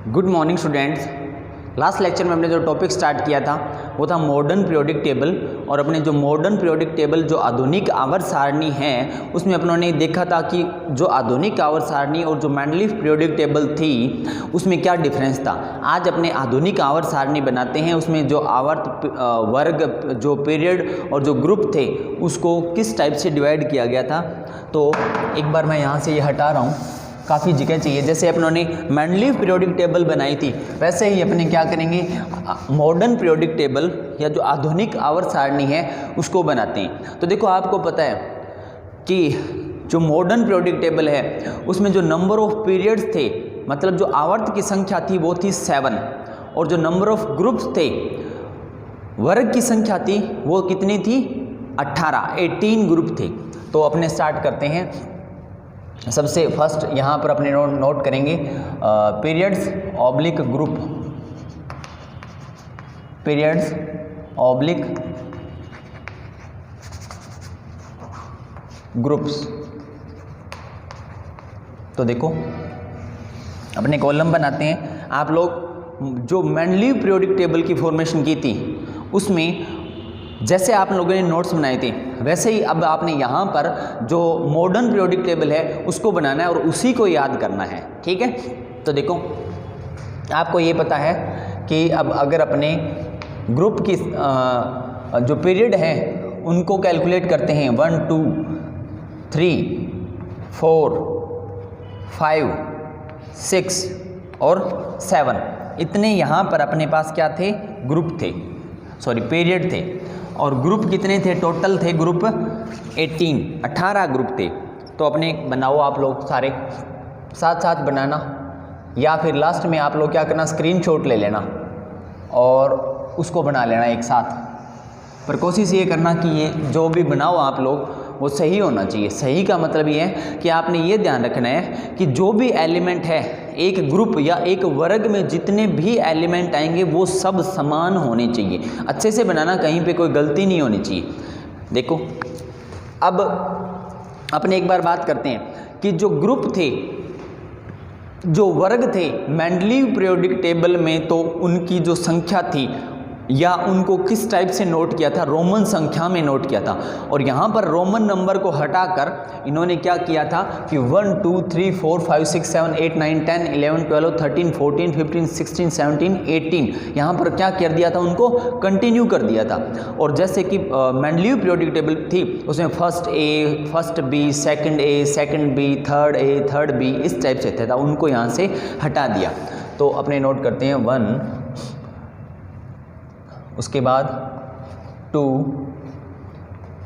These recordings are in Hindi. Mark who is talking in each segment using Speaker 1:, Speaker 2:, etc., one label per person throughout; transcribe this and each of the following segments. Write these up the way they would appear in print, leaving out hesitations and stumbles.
Speaker 1: Good morning students. Last lecture में हमने जो टॉपिक स्टार्ट किया था वो था मॉडर्न पीरियोडिक टेबल। और अपने जो मॉडर्न पीरियोडिक टेबल जो आधुनिक आवर्त सारणी है उसमें अपनों ने देखा था कि जो आधुनिक आवर्त सारणी और जो मैंडलीफ पीरियोडिक टेबल थी उसमें क्या डिफरेंस था। आज अपने आधुनिक आवर्त सारणी बनाते हैं, उसमें जो आवर्त वर्ग जो पीरियड और जो ग्रुप थे उसको किस टाइप से डिवाइड किया गया था। तो एक बार मैं यहाँ से ये हटा रहा हूँ, काफ़ी जगह चाहिए। जैसे अपनों ने मैंडलीफ पीरियोडिक टेबल बनाई थी वैसे ही अपने क्या करेंगे, मॉडर्न पीरियोडिक टेबल या जो आधुनिक आवर्त सारणी है उसको बनाते हैं। तो देखो आपको पता है कि जो मॉडर्न पीरियोडिक टेबल है उसमें जो नंबर ऑफ पीरियड्स थे, मतलब जो आवर्त की संख्या थी वो थी 7, और जो नंबर ऑफ ग्रुप्स थे, वर्ग की संख्या थी वो कितनी थी 18 ग्रुप थे। तो अपने स्टार्ट करते हैं। सबसे फर्स्ट यहाँ पर अपने नोट करेंगे periods oblique group, periods oblique groups. तो देखो अपने कॉलम बनाते हैं। आप लोग जो मैंडलीफ पीरियोडिक टेबल की फॉर्मेशन की थी उसमें जैसे आप लोगों ने नोट्स बनाए थे वैसे ही अब आपने यहाँ पर जो मॉडर्न पीरियोडिक टेबल है उसको बनाना है और उसी को याद करना है, ठीक है। तो देखो आपको ये पता है कि अब अगर अपने ग्रुप की जो पीरियड है उनको कैलकुलेट करते हैं 1 2 3 4 5 6 और 7, इतने यहाँ पर अपने पास क्या थे, ग्रुप थे, सॉरी पीरियड थे। और ग्रुप कितने थे, टोटल थे ग्रुप 18 ग्रुप थे। तो अपने बनाओ आप लोग सारे साथ साथ बनाना, या फिर लास्ट में आप लोग क्या करना, स्क्रीनशॉट ले लेना और उसको बना लेना एक साथ। पर कोशिश ये करना कि ये जो भी बनाओ आप लोग वो सही होना चाहिए। सही का मतलब ये है कि आपने ये ध्यान रखना है कि जो भी एलिमेंट है एक ग्रुप या एक वर्ग में, जितने भी एलिमेंट आएंगे वो सब समान होने चाहिए। अच्छे से बनाना, कहीं पे कोई गलती नहीं होनी चाहिए। देखो अब अपने एक बार बात करते हैं कि जो ग्रुप थे, जो वर्ग थे मैंडलीफ पीरियोडिक टेबल में, तो उनकी जो संख्या थी या उनको किस टाइप से नोट किया था, रोमन संख्या में नोट किया था। और यहाँ पर रोमन नंबर को हटाकर इन्होंने क्या किया था कि 1 2 3 4 5 6 7 8 9 10 11 12 13 14 15 16 17 18, यहाँ पर क्या कर दिया था, उनको कंटिन्यू कर दिया था। और जैसे कि मैंडलीफ पीरियोडिक टेबल थी उसमें first A, first B, second A, second B, third A, third B, इस टाइप से था, उनको यहाँ से हटा दिया। तो अपने नोट करते हैं 1, उसके बाद 2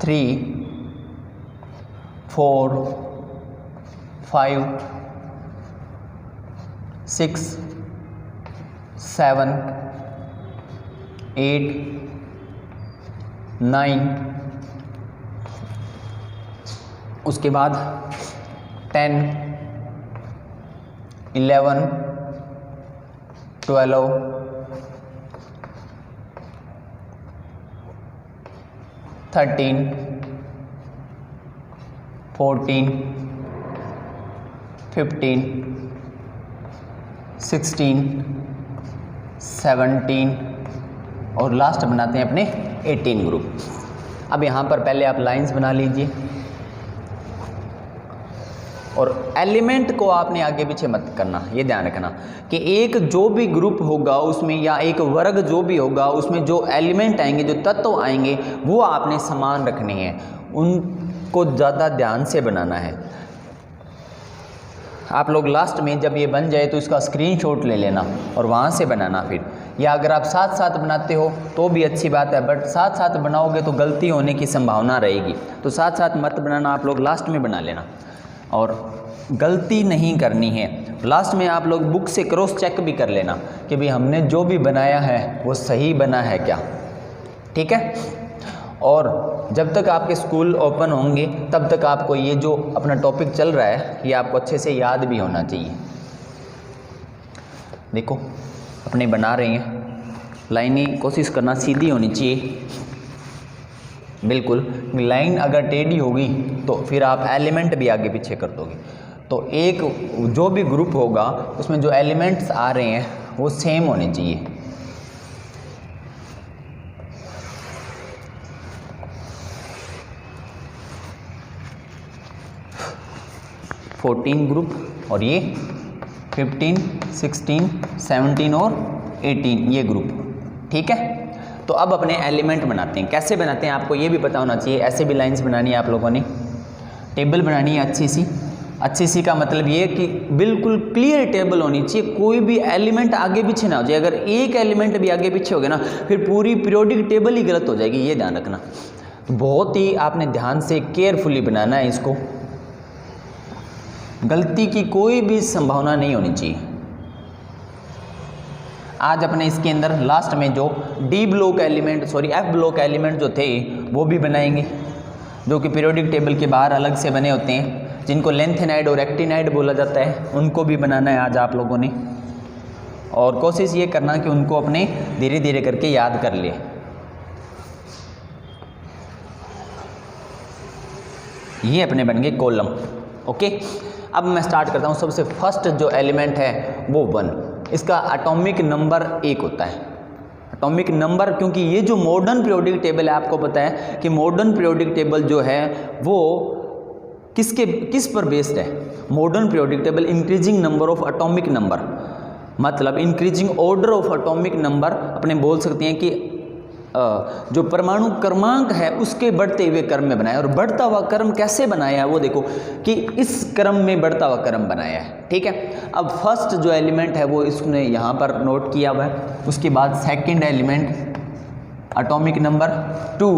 Speaker 1: 3 4 5 6 7 8 9, उसके बाद 10 11 12 13 14 15 16 17 और लास्ट बनाते हैं अपने 18 ग्रुप। अब यहाँ पर पहले आप लाइंस बना लीजिए और एलिमेंट को आपने आगे पीछे मत करना। ये ध्यान रखना कि एक जो भी ग्रुप होगा उसमें या एक वर्ग जो भी होगा उसमें जो एलिमेंट आएंगे, जो तत्व आएंगे वो आपने समान रखने हैं, उनको ज़्यादा ध्यान से बनाना है। आप लोग लास्ट में जब ये बन जाए तो इसका स्क्रीनशॉट ले लेना और वहाँ से बनाना फिर, या अगर आप साथ साथ बनाते हो तो भी अच्छी बात है, बट साथ साथ बनाओगे तो गलती होने की संभावना रहेगी। तो साथ साथ मत बनाना, आप लोग लास्ट में बना लेना और गलती नहीं करनी है। लास्ट में आप लोग बुक से क्रॉस चेक भी कर लेना कि भाई हमने जो भी बनाया है वो सही बना है क्या, ठीक है। और जब तक आपके स्कूल ओपन होंगे तब तक आपको ये जो अपना टॉपिक चल रहा है ये आपको अच्छे से याद भी होना चाहिए। देखो अपने बना रहे हैं, लाइनें कोशिश करना सीधी होनी चाहिए बिल्कुल। लाइन अगर टेढ़ी होगी तो फिर आप एलिमेंट भी आगे पीछे कर दोगे। तो एक जो भी ग्रुप होगा उसमें जो एलिमेंट्स आ रहे हैं वो सेम होने चाहिए। ग्रुप और ये 15, 16, 17 और 18 ये ग्रुप, ठीक है। तो अब अपने एलिमेंट बनाते हैं। कैसे बनाते हैं आपको ये भी पता होना चाहिए। ऐसे भी लाइंस बनानी है आप लोगों ने, टेबल बनानी है अच्छी सी का मतलब ये कि बिल्कुल क्लियर टेबल होनी चाहिए, कोई भी एलिमेंट आगे पीछे ना हो जाए। अगर एक एलिमेंट भी आगे पीछे हो गया ना फिर पूरी पीरियोडिक टेबल ही गलत हो जाएगी, ये ध्यान रखना। तो बहुत ही आपने ध्यान से केयरफुली बनाना है इसको, गलती की कोई भी संभावना नहीं होनी चाहिए। आज अपने इसके अंदर लास्ट में जो एफ ब्लॉक एलिमेंट जो थे वो भी बनाएंगे, जो कि पीरियोडिक टेबल के बाहर अलग से बने होते हैं, जिनको लेंथेनाइड और एक्टिनाइड बोला जाता है, उनको भी बनाना है आज आप लोगों ने। और कोशिश ये करना कि उनको अपने धीरे धीरे करके याद कर ले। ये अपने बन गए कॉलम, ओके। अब मैं स्टार्ट करता हूँ। सबसे फर्स्ट जो एलिमेंट है वो 1, इसका एटॉमिक नंबर 1 होता है। एटॉमिक नंबर, क्योंकि ये जो मॉडर्न पीरियोडिक टेबल है आपको पता है कि मॉडर्न पीरियोडिक टेबल जो है वो किस पर बेस्ड है। Modern periodic table increasing number of atomic number, मतलब increasing order of atomic number अपने बोल सकते हैं कि जो परमाणु क्रमांक है उसके बढ़ते हुए क्रम में बनाया। और बढ़ता हुआ क्रम कैसे बनाया है वो देखो कि इस क्रम में बढ़ता हुआ क्रम बनाया है, ठीक है। अब फर्स्ट जो एलिमेंट है वो इसने यहाँ पर नोट किया हुआ है। उसके बाद सेकंड एलिमेंट एटॉमिक नंबर 2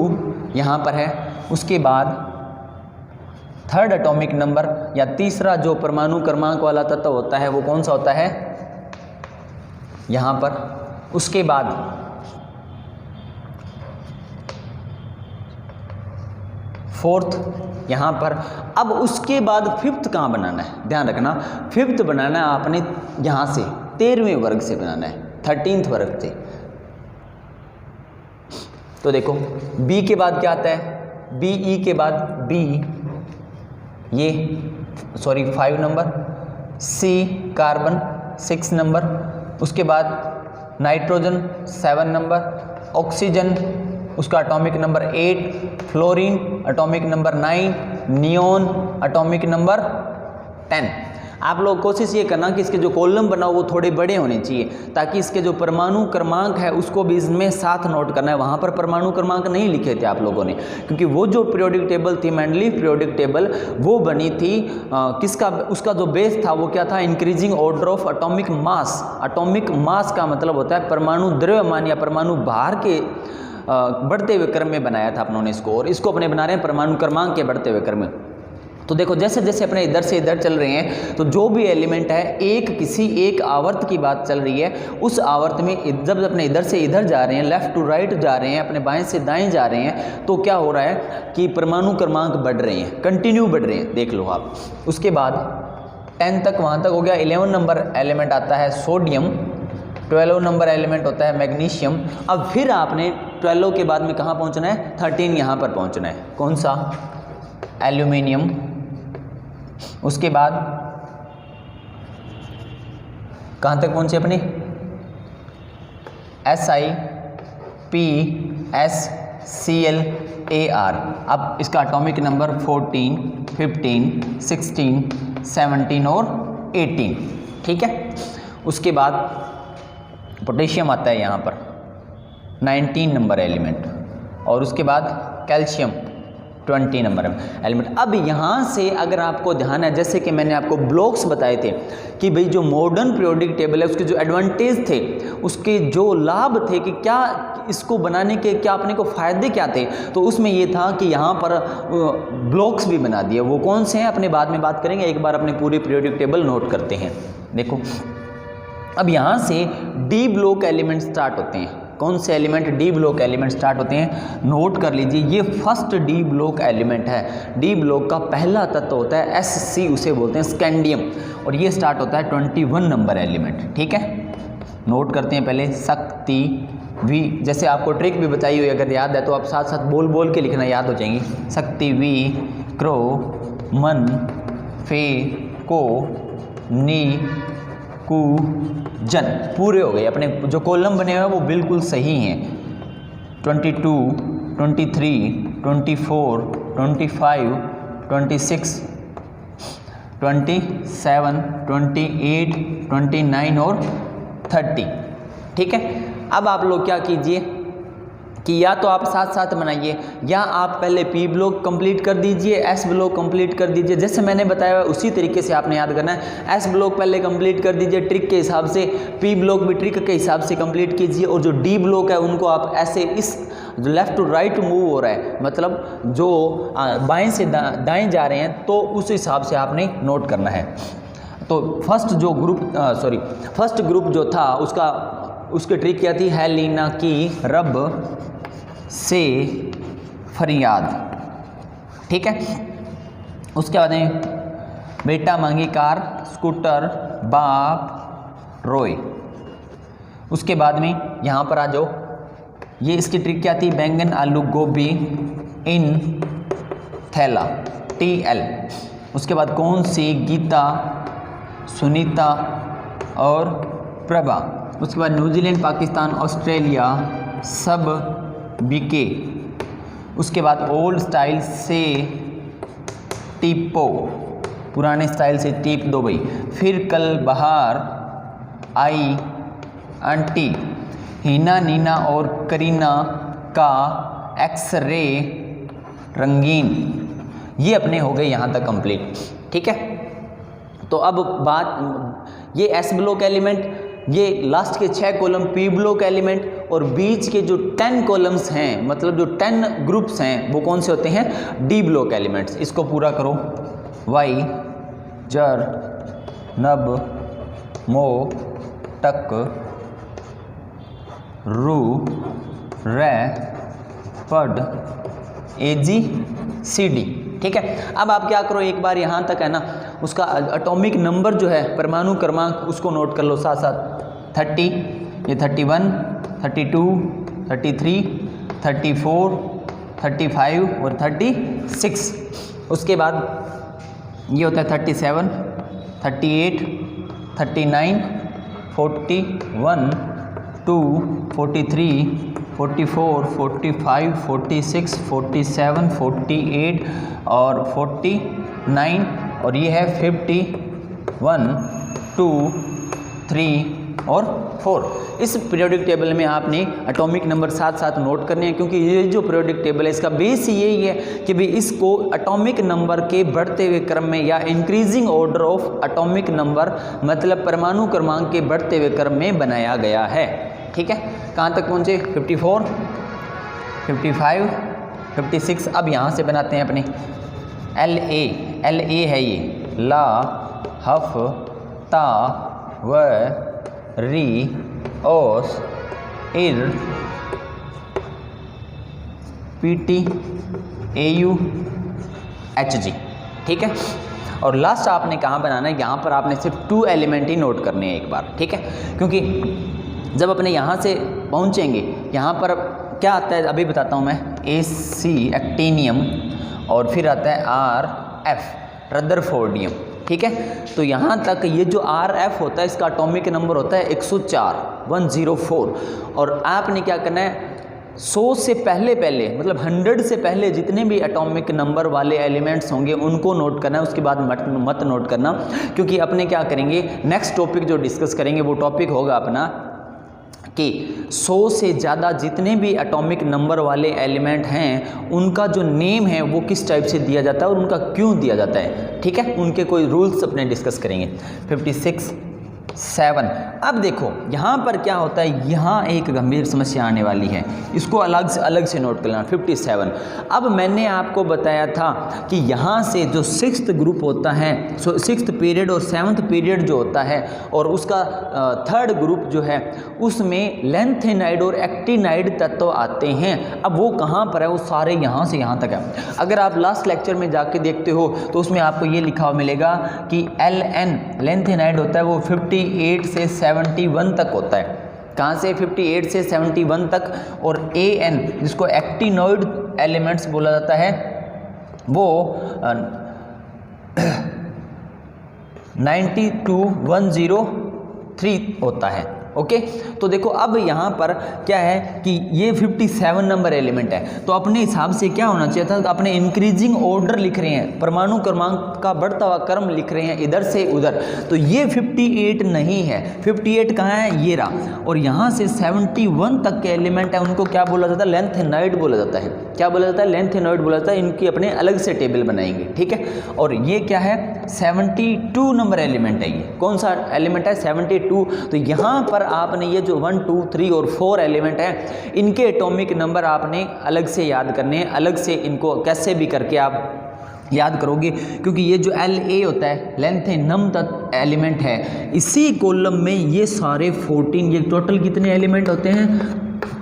Speaker 1: यहाँ पर है। उसके बाद थर्ड एटॉमिक नंबर या तीसरा जो परमाणु क्रमांक वाला तत्व होता है वो कौन सा होता है, यहाँ पर। उसके बाद फोर्थ यहाँ पर। अब उसके बाद फिफ्थ कहाँ बनाना है, ध्यान रखना, फिफ्थ बनाना है आपने यहाँ से 13वें वर्ग से बनाना है, 13th वर्ग से। तो देखो बी के बाद क्या आता है, बी ई के बाद बी, ये 5 नंबर, सी कार्बन 6 नंबर, उसके बाद नाइट्रोजन 7 नंबर, ऑक्सीजन उसका atomic number 8, fluorine atomic number 9, neon atomic number 10। आप लोग कोशिश ये करना कि इसके जो कॉलम बनाओ वो थोड़े बड़े होने चाहिए, ताकि इसके जो परमाणु क्रमांक है उसको भी इसमें साथ नोट करना है। वहाँ पर परमाणु क्रमांक नहीं लिखे थे आप लोगों ने, क्योंकि वो जो पीरियोडिक टेबल थी, मेंडलीव पीरियोडिक टेबल, वो बनी थी किसका, उसका जो बेस था वो क्या था, increasing order of atomic mass. Atomic mass का मतलब होता है परमाणु द्रव्यमान या परमाणु भार के बढ़ते हुए क्रम में बनाया था अपनों ने इसको, और इसको अपने बना रहे हैं परमाणु क्रमांक के बढ़ते हुए क्रम में। तो देखो जैसे जैसे अपने इधर से इधर चल रहे हैं, तो जो भी एलिमेंट है किसी एक आवर्त की बात चल रही है, उस आवर्त में जब अपने इधर से इधर जा रहे हैं, लेफ्ट टू राइट जा रहे हैं, अपने बाएं से दाएं जा रहे हैं, तो क्या हो रहा है कि परमाणु क्रमांक बढ़ रहे हैं, कंटिन्यू बढ़ रहे हैं, देख लो आप। उसके बाद 10 तक वहाँ तक हो गया। 11 नंबर एलिमेंट आता है सोडियम, 12 नंबर एलिमेंट होता है मैग्नीशियम। अब फिर आपने 12 के बाद में कहाँ पहुँचना है, 13 यहाँ पर पहुँचना है, कौन सा, एल्यूमिनियम। उसके बाद कहाँ तक पहुँचे अपने, SiPsClAr। अब इसका एटॉमिक नंबर 14, 15, 16, 17 और 18, ठीक है। उसके बाद पोटेशियम आता है यहाँ पर 19 नंबर एलिमेंट, और उसके बाद कैल्शियम 20 नंबर एलिमेंट। अब यहाँ से अगर आपको ध्यान है, जैसे कि मैंने आपको ब्लॉक्स बताए थे कि भाई जो मॉडर्न पीरियोडिक टेबल है उसके जो एडवांटेज थे, उसके जो लाभ थे कि क्या इसको बनाने के क्या अपने को फ़ायदे क्या थे, तो उसमें ये था कि यहाँ पर ब्लॉक्स भी बना दिए। वो कौन से हैं अपने बाद में बात करेंगे, एक बार अपने पूरे पीरियोडिक टेबल नोट करते हैं। देखो अब यहाँ से डी ब्लॉक एलिमेंट स्टार्ट होते हैं। कौन से element, D block element start होते हैं, नोट कर लीजिए। ये फर्स्ट डी ब्लॉक एलिमेंट है। डी ब्लॉक का पहला तत्व होता है Sc, उसे बोलते हैं स्कैंडियम, और ये स्टार्ट होता है 21 नंबर एलिमेंट, ठीक है। नोट करते हैं पहले, शक्ति वी, जैसे आपको ट्रिक भी बताई हुई, अगर याद है तो आप साथ साथ बोल बोल के लिखना, याद हो जाएंगी। शक्ति वी, क्रो, मन, फे, को नी कु जन पूरे हो गए। अपने जो कॉलम बने हुए हैं वो बिल्कुल सही हैं। 22, 23, 24, 25, 26, 27, 28, 29 और 30। ठीक है, अब आप लोग क्या कीजिए कि या तो आप साथ साथ बनाइए या आप पहले पी ब्लॉक कंप्लीट कर दीजिए, एस ब्लॉक कंप्लीट कर दीजिए। जैसे मैंने बताया उसी तरीके से आपने याद करना है। एस ब्लॉक पहले कंप्लीट कर दीजिए ट्रिक के हिसाब से, पी ब्लॉक भी ट्रिक के हिसाब से कंप्लीट कीजिए, और जो डी ब्लॉक है उनको आप ऐसे इस जो लेफ़्ट टू राइट मूव हो रहा है, मतलब जो बाएं से दाएं जा रहे हैं, तो उस हिसाब से आपने नोट करना है। तो फर्स्ट ग्रुप जो था उसकी ट्रिक क्या थी? हेलिना की रब से फरियाद। ठीक है, उसके बाद में बेटा मांगी कार, स्कूटर, बाप रोए। उसके बाद में यहाँ पर आ जाओ, ये इसकी ट्रिक क्या थी? बैंगन आलू गोभी इन थैला, TL। उसके बाद कौन सी? गीता, सुनीता और प्रभा। उसके बाद न्यूजीलैंड, पाकिस्तान, ऑस्ट्रेलिया सब बिके। उसके बाद ओल्ड स्टाइल से टिपो, पुराने स्टाइल से टिप दो भाई। फिर कल बाहर आई आंटी, हीना, नीना और करीना का एक्सरे रंगीन। ये अपने हो गए यहाँ तक कंप्लीट। ठीक है, तो अब बात ये एस ब्लॉक एलिमेंट, ये लास्ट के 6 कॉलम पी ब्लॉक एलिमेंट, और बीच के जो 10 कॉलम्स हैं, मतलब जो 10 ग्रुप्स हैं, वो कौन से होते हैं? D block elements. इसको पूरा करो। वाई, जर, नब, मो, टक, रू, रे, पड, एजी, सीडी। ठीक है, अब आप क्या करो, एक बार यहाँ तक है ना, उसका एटॉमिक नंबर जो है, परमाणु क्रमांक, उसको नोट कर लो साथ साथ। 30, ये 31, 32, 33, 34, 35 और 36। उसके बाद ये होता है 37, 38, 39, 41, 2, 43, 44, 45, 46, 47, 48 और 49, और ये है 51, 2, 3 और 4। इस पीरियोडिक टेबल में आपने एटॉमिक नंबर साथ साथ नोट करने हैं, क्योंकि ये जो पीरियोडिक टेबल है इसका बेस यही है कि भाई इसको एटॉमिक नंबर के बढ़ते हुए क्रम में, या increasing order of atomic number, मतलब परमाणु क्रमांक के बढ़ते हुए क्रम में बनाया गया है। ठीक है, कहाँ तक पहुँचे? 54, 55, 56। अब यहाँ से बनाते हैं अपने LA है ये, ला, हफ, ता, व, री, ओस, इर, PT, AU, HG। ठीक है, और लास्ट आपने कहाँ बनाना है? यहाँ पर आपने सिर्फ 2 एलिमेंट ही नोट करने हैं एक बार। ठीक है, क्योंकि जब अपने यहाँ से पहुँचेंगे, यहाँ पर क्या आता है अभी बताता हूँ मैं। AC एक्टिनियम, और फिर आता है RF रदरफोर्डियम। ठीक है, तो यहाँ तक ये जो RF होता है इसका एटॉमिक नंबर होता है 104, और आपने क्या करना है, 100 से पहले मतलब 100 से पहले जितने भी एटॉमिक नंबर वाले एलिमेंट्स होंगे उनको नोट करना है। उसके बाद मत नोट करना, क्योंकि अपने क्या करेंगे, नेक्स्ट टॉपिक जो डिस्कस करेंगे वो टॉपिक होगा अपना कि 100 से ज़्यादा जितने भी एटॉमिक नंबर वाले एलिमेंट हैं उनका जो नेम है वो किस टाइप से दिया जाता है और उनका क्यों दिया जाता है। ठीक है, उनके कोई रूल्स अपने डिस्कस करेंगे। 56, 7। अब देखो यहाँ पर क्या होता है, यहाँ एक गंभीर समस्या आने वाली है, इसको अलग से नोट करना। 57। अब मैंने आपको बताया था कि यहाँ से जो 6th ग्रुप होता है, 6th पीरियड और 7th पीरियड जो होता है, और उसका 3rd ग्रुप जो है उसमें लेंथेनाइड और एक्टिनाइड तत्व आते हैं। अब वो कहाँ पर है? वो सारे यहाँ से यहाँ तक है। अगर आप लास्ट लेक्चर में जाके देखते हो तो उसमें आपको ये लिखा हुआ मिलेगा कि Ln लेंथेनाइड होता है वो 58 से 71 तक होता है। कहाँ से? 58 से 71 तक। और An जिसको एक्टिनॉइड एलिमेंट्स बोला जाता है वो 92103 होता है। ओके, तो देखो अब यहाँ पर क्या है कि ये 57 नंबर एलिमेंट है, तो अपने हिसाब से क्या होना चाहिए था, तो अपने इंक्रीजिंग ऑर्डर लिख रहे हैं, परमाणु क्रमांक का बढ़ता हुआ क्रम लिख रहे हैं इधर से उधर, तो ये 58 नहीं है, 58 कहाँ है, ये रहा। और यहाँ से 71 तक के एलिमेंट है, उनको क्या बोला जाता है, लेंथेनॉइड बोला जाता है। क्या बोला जाता है, लेंथेनॉइड बोला जाता है। इनकी अपने अलग से टेबल बनाएंगे, ठीक है। और ये क्या है, 72 नंबर एलिमेंट है। ये कौन सा एलिमेंट है, 72। तो यहाँ पर आपने ये जो 1, 2, 3 और 4 एलिमेंट हैं, इनके एटॉमिक नंबर आपने अलग से याद करने हैं, अलग से इनको कैसे भी करके आप याद करोगे, क्योंकि ये जो La होता है, लेंथेनम तक एलिमेंट है, इसी कॉलम में ये सारे 14, ये टोटल कितने एलिमेंट होते हैं,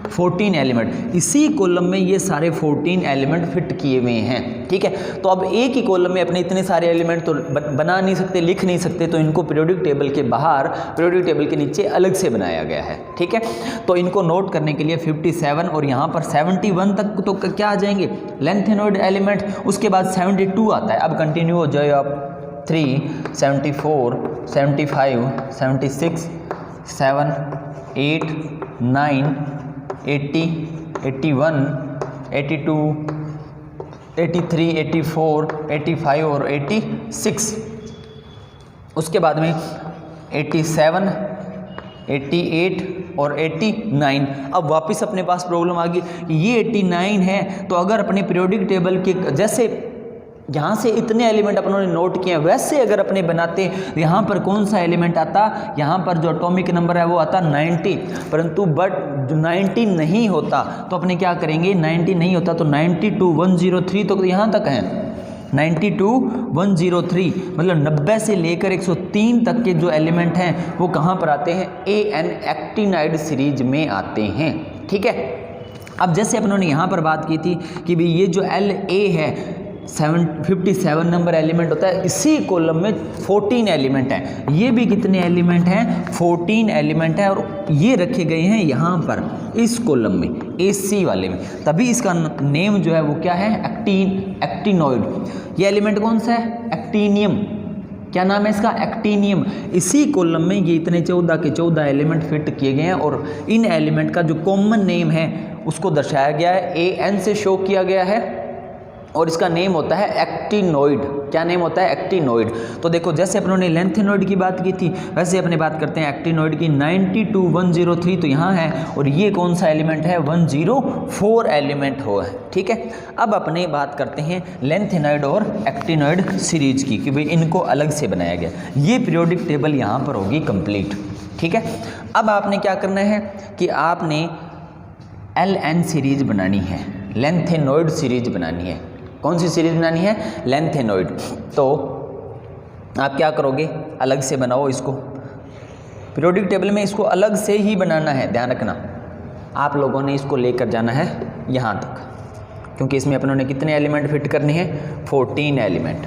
Speaker 1: 14 एलिमेंट, इसी कॉलम में ये सारे 14 एलिमेंट फिट किए हुए हैं, ठीक है। तो अब एक ही कॉलम में अपने इतने सारे एलिमेंट तो बना नहीं सकते, लिख नहीं सकते, तो इनको पीरियोडिक टेबल के बाहर, पीरियोडिक टेबल के नीचे अलग से बनाया गया है, ठीक है। तो इनको नोट करने के लिए 57 और यहाँ पर 71 तक तो क्या आ जाएंगे, लेंथेनॉइड एलिमेंट। उसके बाद 72 आता है। अब कंटिन्यू हो जाए आप, 3, 74, 75, 76, 7, 8, 9, 80, 81, 82, 83, 84, 85 और 86। उसके बाद में 87, 88 और 89। अब वापस अपने पास प्रॉब्लम आ गई, ये 89 है, तो अगर अपने पीरियोडिक टेबल के जैसे यहाँ से इतने एलिमेंट अपनों ने नोट किए हैं, वैसे अगर अपने बनाते, यहाँ पर कौन सा एलिमेंट आता, यहाँ पर जो एटॉमिक नंबर है वो आता 90, परंतु बट 90 नहीं होता, तो अपने क्या करेंगे, 90 नहीं होता तो 92103 तो यहाँ तक है, 92103 मतलब 90 से लेकर 103 तक के जो एलिमेंट हैं वो कहाँ पर आते हैं, AN एक्टिनाइड सीरीज में आते हैं, ठीक है। अब जैसे अपनों ने यहाँ पर बात की थी कि भाई ये जो La है 57 नंबर एलिमेंट होता है, इसी कॉलम में 14 एलिमेंट हैं, ये भी कितने एलिमेंट हैं, 14 एलिमेंट हैं, और ये रखे गए हैं यहाँ पर इस कॉलम में, AC वाले में, तभी इसका नेम जो है वो क्या है, एक्टिनॉइड। ये एलिमेंट कौन सा है, एक्टिनियम। क्या नाम है इसका, एक्टिनियम। इसी कॉलम में ये इतने 14 के 14 एलिमेंट फिट किए गए हैं, और इन एलिमेंट का जो कॉमन नेम है उसको दर्शाया गया है, AN से शो किया गया है, और इसका नेम होता है एक्टिनॉइड। क्या नेम होता है, एक्टिनॉइड। तो देखो जैसे अपनों ने लेंथेनॉइड की बात की थी, वैसे अपने बात करते हैं एक्टिनॉइड की। 92103 तो यहाँ है, और ये कौन सा एलिमेंट है, 104 एलिमेंट हो है, ठीक है। अब अपने बात करते हैं लेंथेनॉइड और एक्टिनॉइड सीरीज की, कि भाई इनको अलग से बनाया गया। ये पीरियोडिक टेबल यहाँ पर होगी कंप्लीट, ठीक है। अब आपने क्या करना है कि आपने LN सीरीज बनानी है, लेंथेनॉइड सीरीज बनानी है। कौन सी सीरीज बनानी है, लेंथेनॉइड। तो आप क्या करोगे, अलग से बनाओ इसको, पीरियोडिक टेबल में इसको अलग से ही बनाना है, ध्यान रखना। आप लोगों ने इसको लेकर जाना है यहाँ तक, क्योंकि इसमें अपनों ने कितने एलिमेंट फिट करने हैं, 14 एलिमेंट,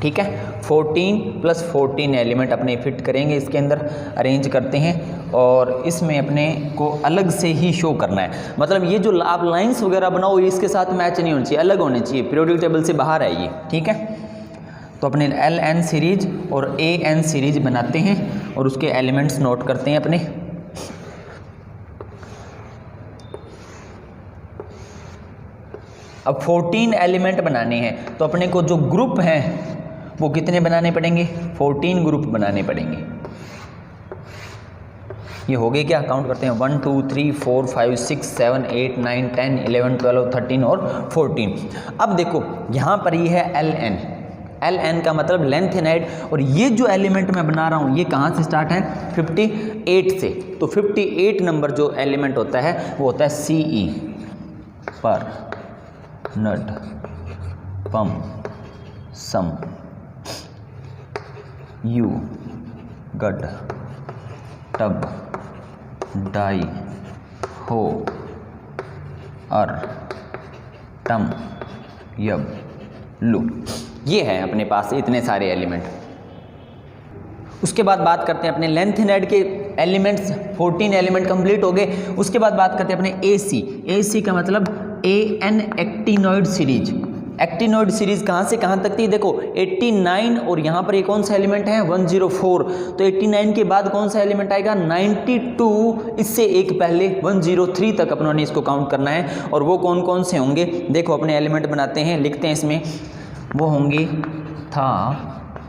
Speaker 1: ठीक है। 14 + 14 एलिमेंट अपने फिट करेंगे, इसके अंदर अरेंज करते हैं, और इसमें अपने को अलग से ही शो करना है। मतलब ये जो आप लाइंस वगैरह बनाओ, ये इसके साथ मैच नहीं होनी चाहिए, अलग होने चाहिए, पीरियोडिक टेबल से बाहर है ये, ठीक है। तो अपने LN सीरीज और AN सीरीज बनाते हैं, और उसके एलिमेंट्स नोट करते हैं अपने। अब 14 एलिमेंट बनाने हैं, तो अपने को जो ग्रुप हैं वो कितने बनाने पड़ेंगे, 14 ग्रुप बनाने पड़ेंगे। ये हो गए क्या, काउंट करते हैं, 1 2 3 4 5 6 7 8 9 10 11 12 13 और 14। अब देखो यहाँ पर ये है LN का मतलब लेंथेनाइड, और ये जो एलिमेंट मैं बना रहा हूँ ये कहाँ से स्टार्ट है, 58 से। तो 58 नंबर जो एलिमेंट होता है वो होता है CE, पर नट पम सम यू गड टब डाई हो अर टम यब लू। ये है अपने पास इतने सारे एलिमेंट। उसके बाद बात करते हैं अपने लेंथेनाइड के एलिमेंट्स, 14 एलिमेंट कंप्लीट हो गए। उसके बाद बात करते हैं अपने AC का मतलब AN actinoid series. Actinoid series कहाँ से कहाँ तक थी, देखो 89 और यहाँ पर ये कौन सा एलिमेंट है 104, तो 89 के बाद कौन सा एलिमेंट आएगा 92, इससे एक पहले 103 तक अपनों ने इसको काउंट करना है। और वो कौन कौन से होंगे, देखो अपने एलिमेंट बनाते हैं, लिखते हैं इसमें, वो होंगे था,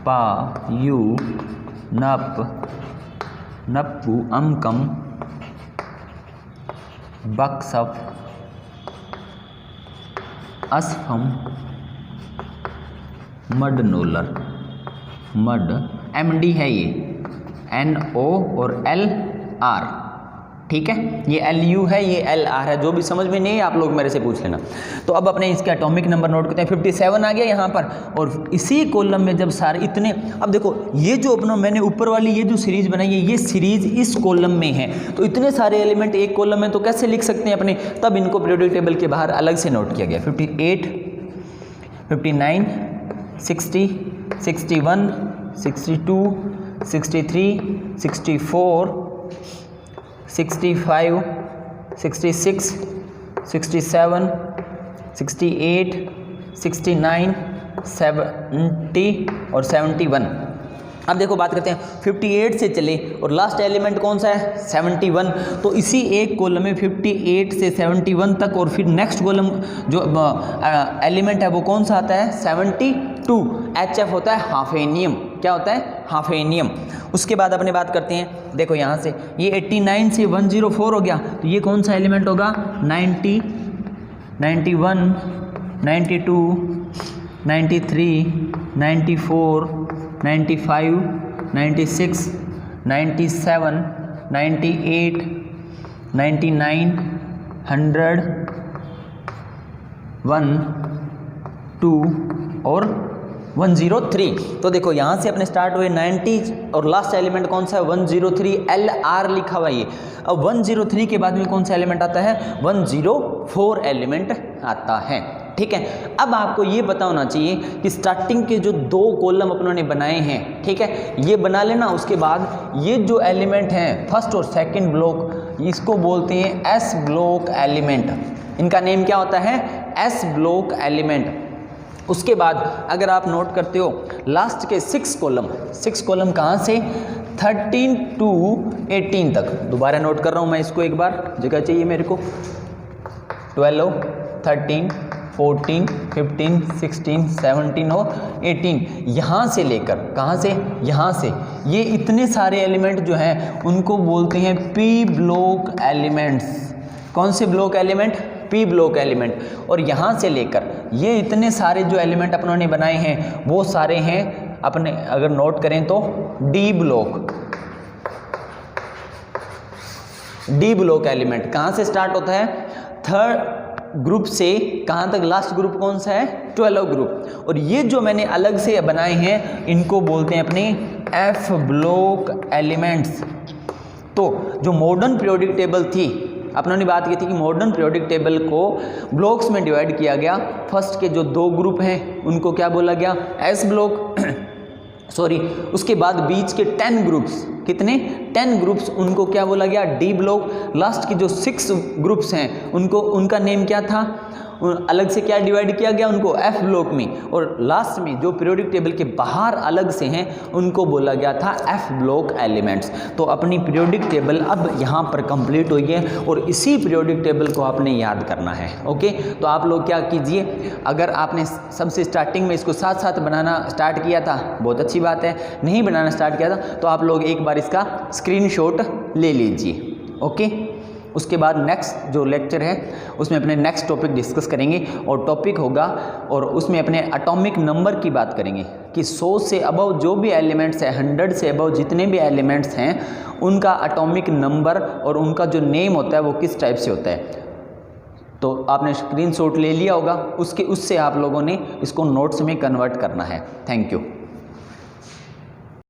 Speaker 1: पा, यू, नप, नप्पू, अमकम, बक्सफ, असफम, मडनोलर, मड, एमडी है ये, NO और LR, ठीक है, ये LU है, ये LR है, जो भी समझ में नहीं है आप लोग मेरे से पूछ लेना। तो अब अपने इसके एटॉमिक नंबर नोट करते हैं, 57 आ गया यहाँ पर, और इसी कॉलम में जब सारे इतने, अब देखो ये जो अपना मैंने ऊपर वाली ये जो सीरीज बनाई है, ये सीरीज इस कॉलम में है, तो इतने सारे एलिमेंट एक कॉलम में तो कैसे लिख सकते हैं अपने, तब इनको पीरियोडिक टेबल के बाहर अलग से नोट किया गया। 58, 59, 60, 61, 62, 63, 64, 65, 66, 67, 68, 69, 70 और 71। अब देखो बात करते हैं 58 से चले और लास्ट एलिमेंट कौन सा है 71, तो इसी एक कॉलम में 58 से 71 तक, और फिर नेक्स्ट कॉलम जो एलिमेंट है वो कौन सा आता है 72, HF होता है हाफेनियम, क्या होता है हाफेनियम। उसके बाद अपने बात करते हैं, देखो यहाँ से ये 89 से 104 हो गया, तो ये कौन सा एलिमेंट होगा 90, 91, 92, 93, 94, 95, 96, 97, 98, 99, 100, 1, 2 और 103। तो देखो यहाँ से अपने स्टार्ट हुए 90 और लास्ट एलिमेंट कौन सा है 103, LR लिखा हुआ ये। अब 103 के बाद में कौन सा एलिमेंट आता है 104 एलिमेंट आता है, ठीक है। अब आपको ये पता होना चाहिए कि स्टार्टिंग के जो दो कॉलम अपनों ने बनाए हैं, ठीक है, ये बना लेना। उसके बाद ये जो एलिमेंट हैं फर्स्ट और सेकंड ब्लॉक, इसको बोलते हैं एस ब्लॉक एलिमेंट, इनका नेम क्या होता है एस ब्लॉक एलिमेंट। उसके बाद अगर आप नोट करते हो लास्ट के 6 कॉलम कहाँ से 13 to 18 तक, दोबारा नोट कर रहा हूँ मैं इसको एक बार, जगह चाहिए मेरे को, 12, 13, 14, 15, 16, 17 और 18, यहाँ से लेकर कहाँ से यहाँ से ये इतने सारे एलिमेंट जो हैं उनको बोलते हैं पी ब्लॉक एलिमेंट्स। कौन से block element P block element. और यहाँ से लेकर ये इतने सारे जो एलिमेंट अपनों ने बनाए हैं वो सारे हैं अपने, अगर नोट करें तो डी ब्लॉक एलिमेंट। कहाँ से स्टार्ट होता है थर्ड ग्रुप से कहाँ तक, लास्ट ग्रुप कौन सा है 12 ग्रुप। और ये जो मैंने अलग से बनाए हैं इनको बोलते हैं अपने एफ ब्लॉक एलिमेंट्स। तो जो मॉडर्न पीरियोडिक टेबल थी, अपनों ने बात की थी कि मॉडर्न पीरियोडिक टेबल को ब्लॉक्स में डिवाइड किया गया। फर्स्ट के जो 2 ग्रुप हैं उनको क्या बोला गया एस ब्लॉक सॉरी, उसके बाद बीच के 10 ग्रुप्स, कितने 10 ग्रुप्स, उनको क्या बोला गया डी ब्लॉक। लास्ट के जो 6 ग्रुप्स हैं उनको, उनका नेम क्या था, अलग से क्या डिवाइड किया गया उनको एफ ब्लॉक में। और लास्ट में जो पीरियोडिक टेबल के बाहर अलग से हैं उनको बोला गया था एफ ब्लॉक एलिमेंट्स। तो अपनी पीरियोडिक टेबल अब यहाँ पर कंप्लीट हुई है और इसी पीरियोडिक टेबल को आपने याद करना है। ओके, तो आप लोग क्या कीजिए, अगर आपने सबसे स्टार्टिंग में इसको साथ साथ बनाना स्टार्ट किया था बहुत अच्छी बात है, नहीं बनाना स्टार्ट किया था तो आप लोग एक बार इसका स्क्रीनशॉट ले लीजिए। ओके, उसके बाद नेक्स्ट जो लेक्चर है उसमें अपने नेक्स्ट टॉपिक डिस्कस करेंगे और टॉपिक होगा, और उसमें अपने एटॉमिक नंबर की बात करेंगे कि 100 से अबव जो भी एलिमेंट्स हैं, 100 से अबव जितने भी एलिमेंट्स हैं उनका एटॉमिक नंबर और उनका जो नेम होता है वो किस टाइप से होता है। तो आपने स्क्रीनशॉट ले लिया होगा, उससे आप लोगों ने इसको नोट्स में कन्वर्ट करना है। Thank you.